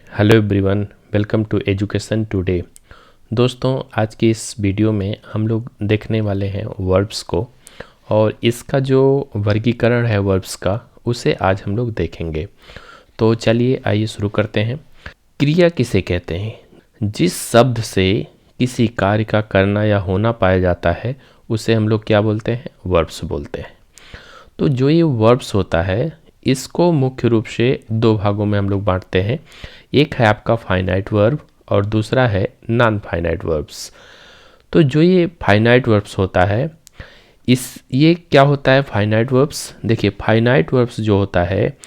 Hello everyone, welcome to education today. दोस्तों, आज की इस वीडियो में हम लोग देखने वाले हैं वर्ब्स को, और इसका जो वर्गीकरण है वर्ब्स का, उसे आज हम लोग देखेंगे। तो चलिए आइए शुरू करते हैं। क्रिया किसे कहते हैं? जिस शब्द से किसी कार्य का करना या होना पाया जाता है उसे हम लोग क्या बोलते हैं? वर्ब्स बोलते हैं। तो जो ये वर्ब्स होता है इसको मुख्य रूप से दो भागों में हम लोग बांटते हैं। एक है आपका फाइनाइट वर्ब और दूसरा है नॉन फाइनाइट वर्ब्स। तो जो ये फाइनाइट वर्ब्स होता है ये क्या होता है? फाइनाइट वर्ब्स, देखिए फाइनाइट वर्ब्स जो होता है,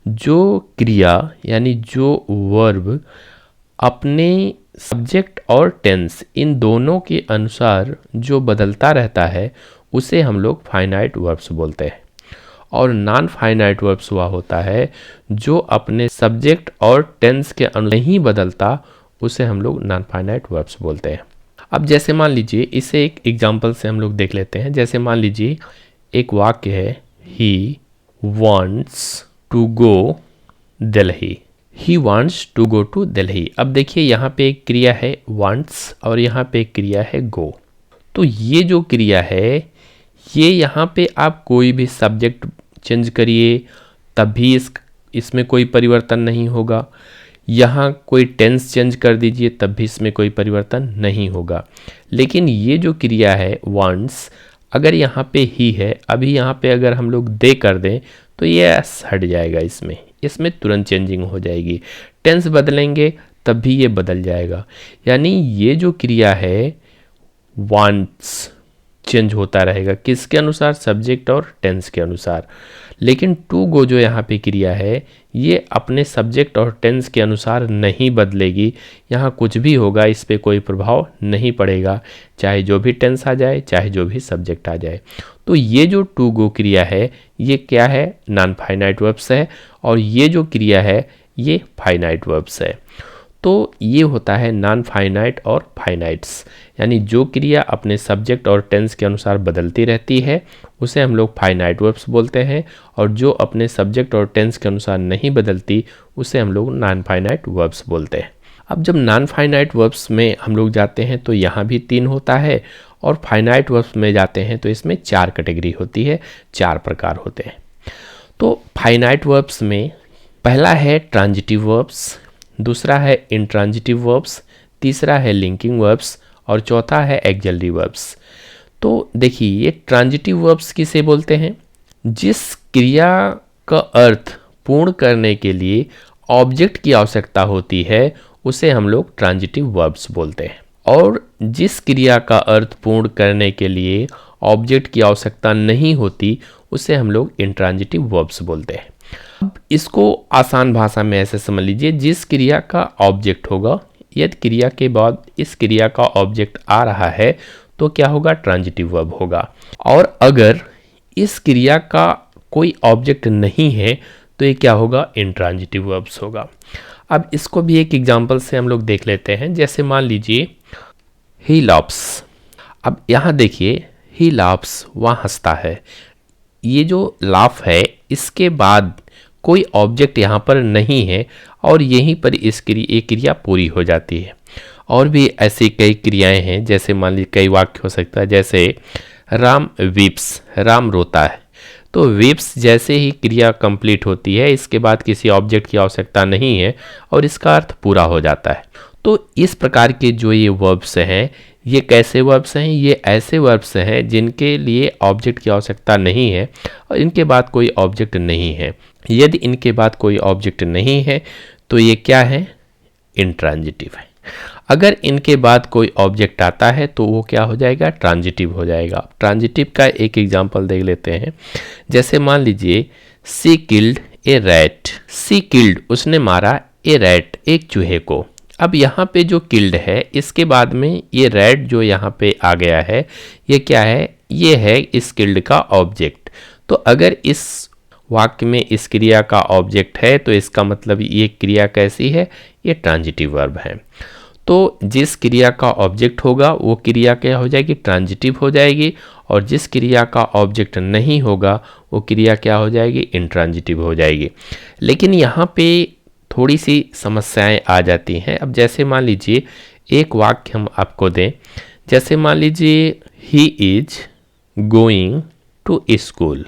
जो क्रिया यानी जो वर्ब अपने सब्जेक्ट और टेंस इन दोनों के अनुसार जो बदलता रहता है उसे हम लोग फाइनाइट वर्ब्स बोलते हैं। और नॉन फाइनाइट वर्ब्स हुआ होता है जो अपने सब्जेक्ट और टेंस के अनुसार नहीं बदलता, उसे हम लोग नॉन फाइनाइट वर्ब्स बोलते हैं। अब जैसे मान लीजिए, इसे एक एग्जांपल से हम लोग देख लेते हैं। जैसे मान लीजिए एक वाक्य है, he wants to go Delhi. He wants to go to Delhi. अब देखिए यहाँ पे एक क्रिया है वांट्स और यहाँ पे एक क्रिया है गो। तो ये जो क्रिया है ये यहाँ पे आप कोई भी सब्जेक्ट चेंज करिए तब भी इसमें कोई परिवर्तन नहीं होगा। यहाँ कोई टेंस चेंज कर दीजिए तब भी इसमें कोई परिवर्तन नहीं होगा। लेकिन ये जो क्रिया है वांट्स, अगर यहाँ पे ही है, अभी यहाँ पे अगर हम लोग दे कर दें तो ये हट जाएगा, इसमें तुरंत चेंजिंग हो जाएगी। टेंस बदलेंगे तब भी ये बदल जाएगा। यानी ये जो क्रिया है वांट्स चेंज होता रहेगा, किसके अनुसार? सब्जेक्ट और टेंस के अनुसार। लेकिन टू गो जो यहाँ पे क्रिया है ये अपने सब्जेक्ट और टेंस के अनुसार नहीं बदलेगी। यहाँ कुछ भी होगा इस पे कोई प्रभाव नहीं पड़ेगा, चाहे जो भी टेंस आ जाए चाहे जो भी सब्जेक्ट आ जाए। तो ये जो टू गो क्रिया है ये क्या है? नॉन फाइनाइट वर्ब्स है। और ये जो क्रिया है ये फाइनाइट वर्ब्स है। तो ये होता है नॉन फाइनाइट और फाइनाइट्स, यानी जो क्रिया अपने सब्जेक्ट और टेंस के अनुसार बदलती रहती है उसे हम लोग फाइनाइट वर्ब्स बोलते हैं, और जो अपने सब्जेक्ट और टेंस के अनुसार नहीं बदलती उसे हम लोग नॉन फाइनाइट वर्ब्स बोलते हैं। अब जब नॉन फाइनाइट वर्ब्स में हम लोग जाते हैं तो यहाँ भी 3 होता है, और फाइनाइट वर्ब्स में जाते हैं तो इसमें 4 कैटेगरी होती है, 4 प्रकार होते हैं। तो फाइनाइट वर्ब्स में पहला है ट्रांजिटिव वर्ब्स, दूसरा है इंट्रांजिटिव वर्ब्स, तीसरा है लिंकिंग वर्ब्स और चौथा है एक्सिलरी वर्ब्स। तो देखिए ये ट्रांजिटिव वर्ब्स किसे बोलते हैं? जिस क्रिया का अर्थ पूर्ण करने के लिए ऑब्जेक्ट की आवश्यकता होती है उसे हम लोग ट्रांजिटिव वर्ब्स बोलते हैं, और जिस क्रिया का अर्थ पूर्ण करने के लिए ऑब्जेक्ट की आवश्यकता नहीं होती उसे हम लोग इंट्रांजिटिव वर्ब्स बोलते हैं। अब इसको आसान भाषा में ऐसे समझ लीजिए, जिस क्रिया का ऑब्जेक्ट होगा, यदि क्रिया के बाद इस क्रिया का ऑब्जेक्ट आ रहा है तो क्या होगा? ट्रांजिटिव वर्ब होगा। और अगर इस क्रिया का कोई ऑब्जेक्ट नहीं है तो ये क्या होगा? इंट्रांजिटिव वर्ब्स होगा। अब इसको भी एक एग्जांपल से हम लोग देख लेते हैं। जैसे मान लीजिए ही लाफ्स। अब यहाँ देखिए ही लाफ्स, वहाँ हंसता है। ये जो लाफ है इसके बाद कोई ऑब्जेक्ट यहाँ पर नहीं है और यहीं पर इस क्रिया पूरी हो जाती है। और भी ऐसी कई क्रियाएं हैं, जैसे मान लीजिए कई वाक्य हो सकता है, जैसे राम वीप्स, राम रोता है। तो वीप्स जैसे ही क्रिया कंप्लीट होती है इसके बाद किसी ऑब्जेक्ट की आवश्यकता नहीं है और इसका अर्थ पूरा हो जाता है। तो इस प्रकार के जो ये वर्ब्स हैं ये कैसे वर्ब्स हैं? ये ऐसे वर्ब्स हैं जिनके लिए ऑब्जेक्ट की आवश्यकता नहीं है और इनके बाद कोई ऑब्जेक्ट नहीं है। यदि इनके बाद कोई ऑब्जेक्ट नहीं है तो ये क्या है? इंट्रांजिटिव है। अगर इनके बाद कोई ऑब्जेक्ट आता है तो वो क्या हो जाएगा? ट्रांजिटिव हो जाएगा। ट्रांजिटिव का एक एग्जांपल देख लेते हैं। जैसे मान लीजिए she killed a rat. She killed, उसने मारा, ए रैट, एक चूहे को। अब यहाँ पे जो किल्ड है इसके बाद में ये रैट जो यहाँ पे आ गया है ये क्या है? ये है इस किल्ड का ऑब्जेक्ट। तो अगर इस वाक्य में इस क्रिया का ऑब्जेक्ट है तो इसका मतलब ये क्रिया कैसी है? ये ट्रांजिटिव वर्ब है। तो जिस क्रिया का ऑब्जेक्ट होगा वो क्रिया क्या हो जाएगी? ट्रांजिटिव हो जाएगी, और जिस क्रिया का ऑब्जेक्ट नहीं होगा वो क्रिया क्या हो जाएगी? इंट्रांजिटिव हो जाएगी। लेकिन यहाँ पे थोड़ी सी समस्याएं आ जाती हैं। अब जैसे मान लीजिए एक वाक्य हम आपको दें, जैसे मान लीजिए he is going to school.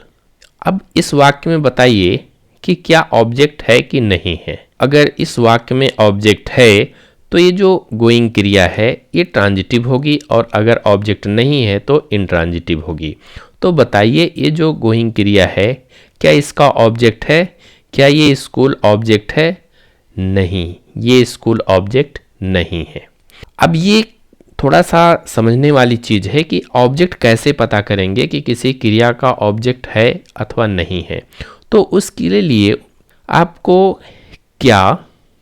अब इस वाक्य में बताइए कि क्या ऑब्जेक्ट है कि नहीं है। अगर इस वाक्य में ऑब्जेक्ट है तो ये जो गोइंग क्रिया है ये ट्रांजिटिव होगी, और अगर ऑब्जेक्ट नहीं है तो इंट्रांजिटिव होगी। तो बताइए ये जो गोइंग क्रिया है क्या इसका ऑब्जेक्ट है? क्या ये स्कूल ऑब्जेक्ट है? नहीं, ये स्कूल ऑब्जेक्ट नहीं है। अब ये थोड़ा सा समझने वाली चीज़ है कि ऑब्जेक्ट कैसे पता करेंगे कि किसी क्रिया का ऑब्जेक्ट है अथवा नहीं है। तो उसके लिए आपको क्या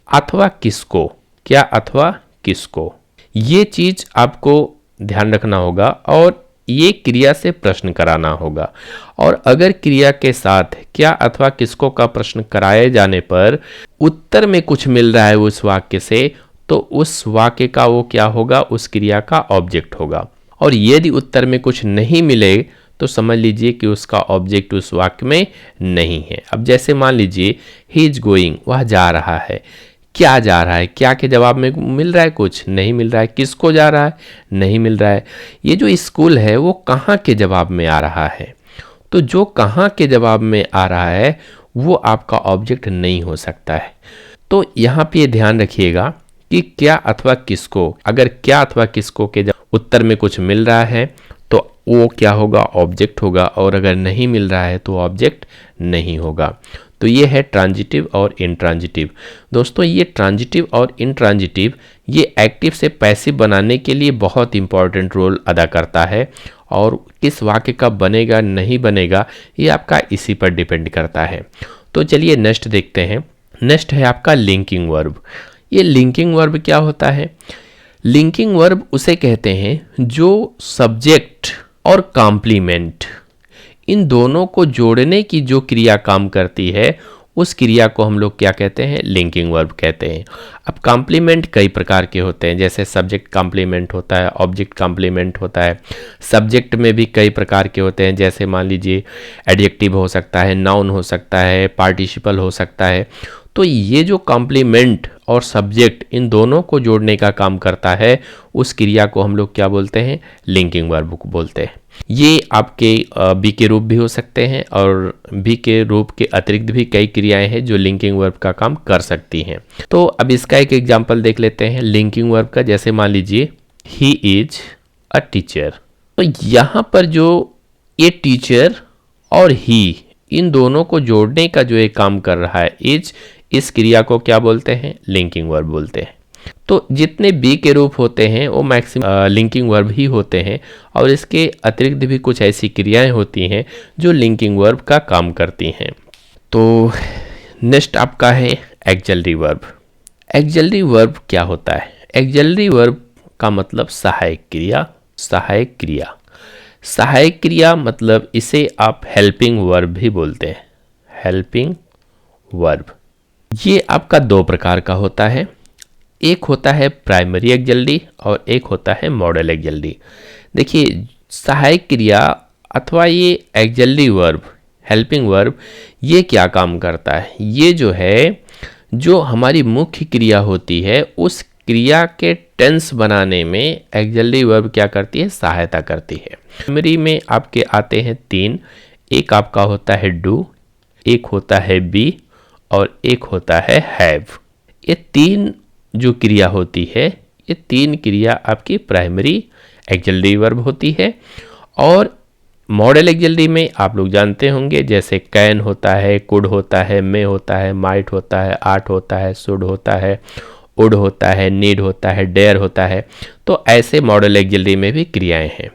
अथवा किसको, क्या अथवा किसको, ये चीज़ आपको ध्यान रखना होगा और ये क्रिया से प्रश्न कराना होगा। और अगर क्रिया के साथ क्या अथवा किसको का प्रश्न कराए जाने पर उत्तर में कुछ मिल रहा है उस वाक्य से, तो उस वाक्य का वो क्या होगा, उस क्रिया का ऑब्जेक्ट होगा। और यदि उत्तर में कुछ नहीं मिले तो समझ लीजिए कि उसका ऑब्जेक्ट उस वाक्य में नहीं है। अब जैसे मान लीजिए ही इज गोइंग, वह जा रहा है। क्या जा रहा है? क्या के जवाब में मिल रहा है? कुछ नहीं मिल रहा है। किसको जा रहा है? नहीं मिल रहा है। ये जो स्कूल है वो कहाँ के जवाब में आ रहा है? तो जो कहाँ के जवाब में आ रहा है वो आपका ऑब्जेक्ट नहीं हो सकता है। तो यहाँ पे ध्यान रखिएगा कि क्या अथवा किसको, अगर क्या अथवा किसको के उत्तर में कुछ मिल रहा है तो वो क्या होगा, ऑब्जेक्ट होगा, और अगर नहीं मिल रहा है तो ऑब्जेक्ट नहीं होगा। तो ये है ट्रांजिटिव और इंट्रांजिटिव। दोस्तों ये ट्रांजिटिव और इंट्रांजिटिव ये एक्टिव से पैसिव बनाने के लिए बहुत इंपॉर्टेंट रोल अदा करता है, और किस वाक्य का बनेगा नहीं बनेगा ये आपका इसी पर डिपेंड करता है। तो चलिए नेक्स्ट देखते हैं। नेक्स्ट है आपका लिंकिंग वर्ब। ये लिंकिंग वर्ब क्या होता है? लिंकिंग वर्ब उसे कहते हैं जो सब्जेक्ट और कॉम्प्लीमेंट इन दोनों को जोड़ने की जो क्रिया काम करती है उस क्रिया को हम लोग क्या कहते हैं, लिंकिंग वर्ब कहते हैं। अब कॉम्प्लीमेंट कई प्रकार के होते हैं, जैसे सब्जेक्ट कॉम्प्लीमेंट होता है, ऑब्जेक्ट कॉम्प्लीमेंट होता है। सब्जेक्ट में भी कई प्रकार के होते हैं, जैसे मान लीजिए एडजेक्टिव हो सकता है, नाउन हो सकता है, पार्टिसिपल हो सकता है। तो ये जो कॉम्प्लीमेंट और सब्जेक्ट इन दोनों को जोड़ने का काम करता है उस क्रिया को हम लोग क्या बोलते हैं, लिंकिंग वर्ब को बोलते हैं। ये आपके बी के रूप भी हो सकते हैं, और बी के रूप के अतिरिक्त भी कई क्रियाएं हैं जो लिंकिंग वर्ब का काम कर सकती हैं। तो अब इसका एक एग्जांपल देख लेते हैं लिंकिंग वर्ब का। जैसे मान लीजिए ही इज अ टीचर। तो यहाँ पर जो ये टीचर और ही इन दोनों को जोड़ने का जो एक काम कर रहा है इज, इस क्रिया को क्या बोलते हैं, लिंकिंग वर्ब बोलते हैं। तो जितने बी के रूप होते हैं वो मैक्सिमम लिंकिंग वर्ब ही होते हैं, और इसके अतिरिक्त भी कुछ ऐसी क्रियाएं होती हैं जो लिंकिंग वर्ब का काम करती हैं। तो नेक्स्ट आपका है एक्सिलरी वर्ब। एक्सिलरी वर्ब क्या होता है? एक्सिलरी वर्ब का मतलब सहायक क्रिया। सहायक क्रिया, सहायक क्रिया मतलब इसे आप हेल्पिंग वर्ब भी बोलते हैं। हेल्पिंग वर्ब ये आपका दो प्रकार का होता है, एक होता है प्राइमरी एक्सिलरी और एक होता है मॉडल एक्सिलरी। देखिए सहायक क्रिया अथवा ये एक्सिलरी वर्ब, हेल्पिंग वर्ब, ये क्या काम करता है? ये जो है जो हमारी मुख्य क्रिया होती है उस क्रिया के टेंस बनाने में एक्सिलरी वर्ब क्या करती है, सहायता करती है। प्राइमरी में आपके आते हैं तीन, एक आपका होता है डू, एक होता है बी और एक होता है हैव। ये तीन जो क्रिया होती है ये तीन क्रिया आपकी प्राइमरी एक्सिलरी वर्ब होती है। और मॉडल एक्सिलरी में आप लोग जानते होंगे जैसे कैन होता है, कुड होता है, मे होता है, माइट होता है, आर्ट होता है, शुड होता है, वुड होता है, नीड होता है, डेयर होता है। तो ऐसे मॉडल एक्सिलरी में भी क्रियाएं हैं।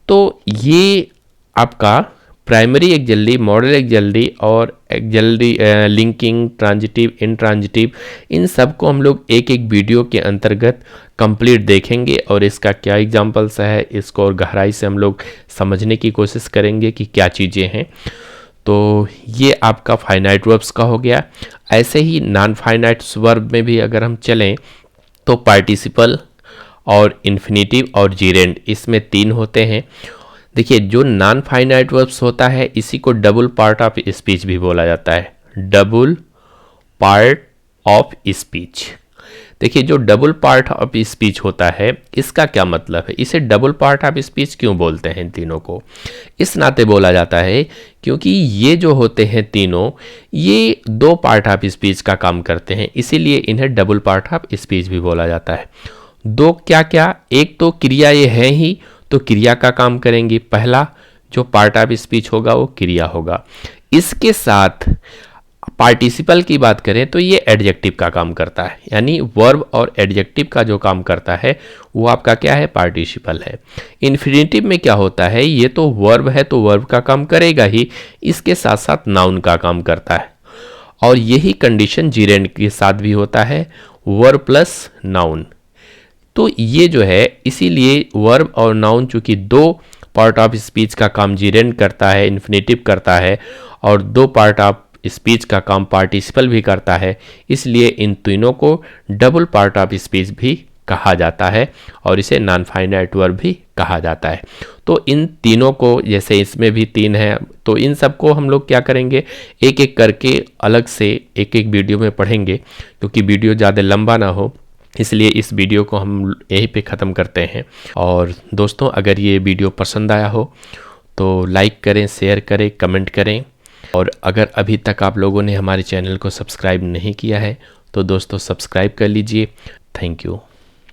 तो ये आपका प्राइमरी एक्सिलरी, मॉडल एक्सिलरी और एक्सिलरी लिंकिंग, ट्रांजिटिव, इंट्रांजिटिव, इन सब को हम लोग एक एक वीडियो के अंतर्गत कंप्लीट देखेंगे और इसका क्या एग्जांपल्स है इसको और गहराई से हम लोग समझने की कोशिश करेंगे कि क्या चीज़ें हैं। तो ये आपका फाइनाइट वर्ब्स का हो गया। ऐसे ही नॉन फाइनाइट वर्ब में भी अगर हम चलें तो पार्टिसिपल और इन्फिनेटिव और जीरेंड, इसमें तीन होते हैं। देखिए जो नॉन फाइनाइट वर्ब्स होता है इसी को डबल पार्ट ऑफ स्पीच भी बोला जाता है। Double part of speech. देखिए जो डबल पार्ट ऑफ स्पीच होता है इसका क्या मतलब है, इसे डबल पार्ट ऑफ स्पीच क्यों बोलते हैं इन तीनों को? इस नाते बोला जाता है क्योंकि ये जो होते हैं तीनों ये दो पार्ट ऑफ स्पीच का काम करते हैं, इसीलिए इन्हें डबल पार्ट ऑफ स्पीच भी बोला जाता है। दो क्या क्या, एक तो क्रिया ये है ही तो क्रिया का काम करेंगी, पहला जो पार्ट ऑफ स्पीच होगा वो क्रिया होगा। इसके साथ पार्टिसिपल की बात करें तो ये एडजेक्टिव का काम करता है, यानी वर्ब और एडजेक्टिव का जो काम करता है वो आपका क्या है, पार्टिसिपल है। इन्फिनेटिव में क्या होता है, ये तो वर्ब है तो वर्ब का काम करेगा ही, इसके साथ साथ नाउन का काम करता है। और यही कंडीशन जीरेंड के साथ भी होता है, वर्ब प्लस नाउन। तो ये जो है इसीलिए वर्ब और नाउन चूंकि दो पार्ट ऑफ स्पीच का काम जीरेंड करता है, इन्फिनेटिव करता है, और दो पार्ट ऑफ स्पीच का काम पार्टिसिपल भी करता है, इसलिए इन तीनों को डबल पार्ट ऑफ स्पीच भी कहा जाता है और इसे नॉन फाइनाइट वर्ब भी कहा जाता है। तो इन तीनों को, जैसे इसमें भी तीन है, तो इन सबको हम लोग क्या करेंगे, एक एक करके अलग से एक एक वीडियो में पढ़ेंगे, क्योंकि वीडियो ज़्यादा लंबा ना हो, इसलिए इस वीडियो को हम यहीं पे ख़त्म करते हैं। और दोस्तों अगर ये वीडियो पसंद आया हो तो लाइक करें, शेयर करें, कमेंट करें, और अगर अभी तक आप लोगों ने हमारे चैनल को सब्सक्राइब नहीं किया है तो दोस्तों सब्सक्राइब कर लीजिए। Thank you.